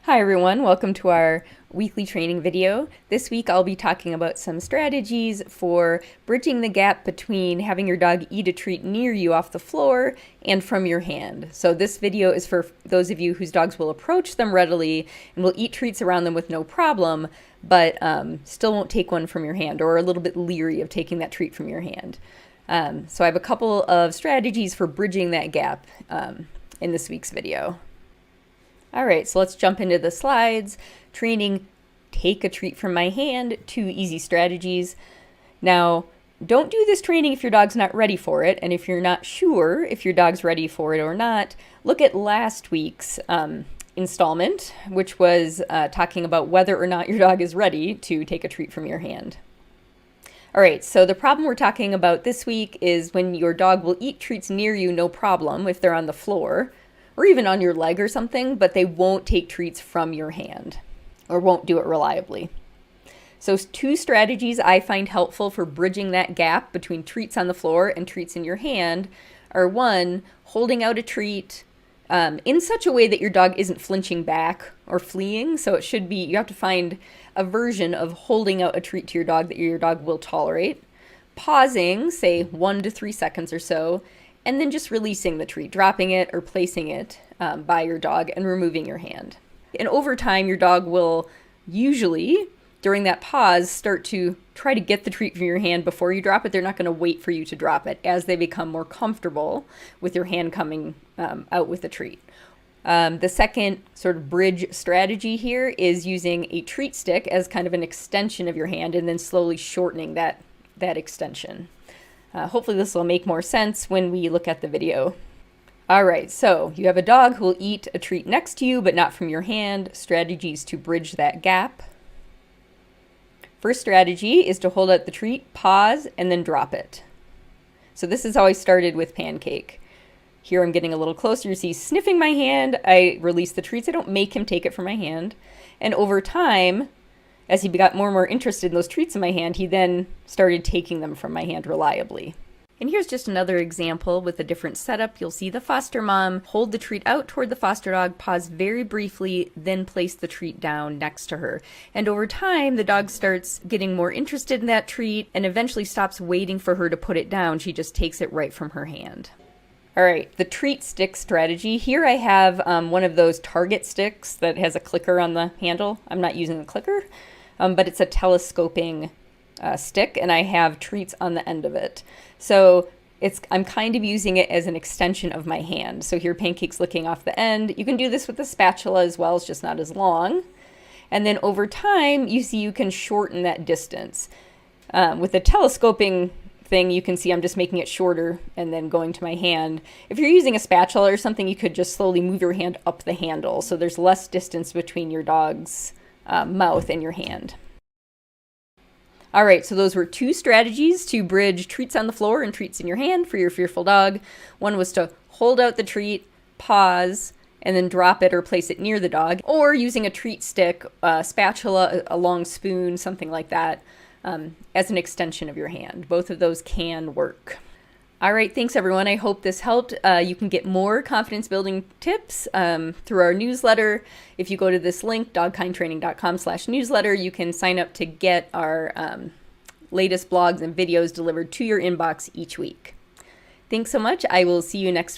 Hi everyone, welcome to our weekly training video. This week I'll be talking about some strategies for bridging the gap between having your dog eat a treat near you off the floor and from your hand. So this video is for those of you whose dogs will approach them readily and will eat treats around them with no problem, but still won't take one from your hand or are a little bit leery of taking that treat from your hand. So I have a couple of strategies for bridging that gap in this week's video. All right, so let's jump into the slides. Training, take a treat from my hand, 2 easy strategies. Now, don't do this training if your dog's not ready for it, and if you're not sure if your dog's ready for it or not, look at last week's installment, which was talking about whether or not your dog is ready to take a treat from your hand. All right, so the problem we're talking about this week is when your dog will eat treats near you, no problem, if they're on the floor, or even on your leg or something, but they won't take treats from your hand or won't do it reliably. So 2 strategies I find helpful for bridging that gap between treats on the floor and treats in your hand are 1, holding out a treat in such a way that your dog isn't flinching back or fleeing. So it should be, you have to find a version of holding out a treat to your dog that your dog will tolerate. Pausing, say 1 to 3 seconds or so, and then just releasing the treat, dropping it or placing it by your dog and removing your hand. And over time, your dog will usually, during that pause, start to try to get the treat from your hand before you drop it. They're not going to wait for you to drop it as they become more comfortable with your hand coming out with the treat. The second sort of bridge strategy here is using a treat stick as kind of an extension of your hand and then slowly shortening that extension. Hopefully this will make more sense when we look at the video. All right, so you have a dog who will eat a treat next to you, but not from your hand. Strategies to bridge that gap. First strategy is to hold out the treat, pause, and then drop it. So this is how I started with Pancake. Here I'm getting a little closer. You see sniffing my hand. I release the treats. I don't make him take it from my hand. And over time, as he got more and more interested in those treats in my hand, he then started taking them from my hand reliably. And here's just another example with a different setup. You'll see the foster mom hold the treat out toward the foster dog, pause very briefly, then place the treat down next to her. And over time, the dog starts getting more interested in that treat and eventually stops waiting for her to put it down. She just takes it right from her hand. All right, the treat stick strategy. Here I have one of those Target sticks that has a clicker on the handle. I'm not using the clicker. But it's a telescoping stick, and I have treats on the end of it. So I'm kind of using it as an extension of my hand. So here Pancake's licking off the end. You can do this with a spatula as well, it's just not as long. And then over time, you see you can shorten that distance. With the telescoping thing, you can see I'm just making it shorter and then going to my hand. If you're using a spatula or something, you could just slowly move your hand up the handle, so there's less distance between your dog's mouth and your hand. All right, so those were 2 strategies to bridge treats on the floor and treats in your hand for your fearful dog. One was to hold out the treat, pause, and then drop it or place it near the dog, or using a treat stick, spatula, a long spoon, something like that, as an extension of your hand. Both of those can work. All right, thanks everyone. I hope this helped. You can get more confidence building tips through our newsletter. If you go to this link, dogkindtraining.com/newsletter, you can sign up to get our latest blogs and videos delivered to your inbox each week. Thanks so much. I will see you next week.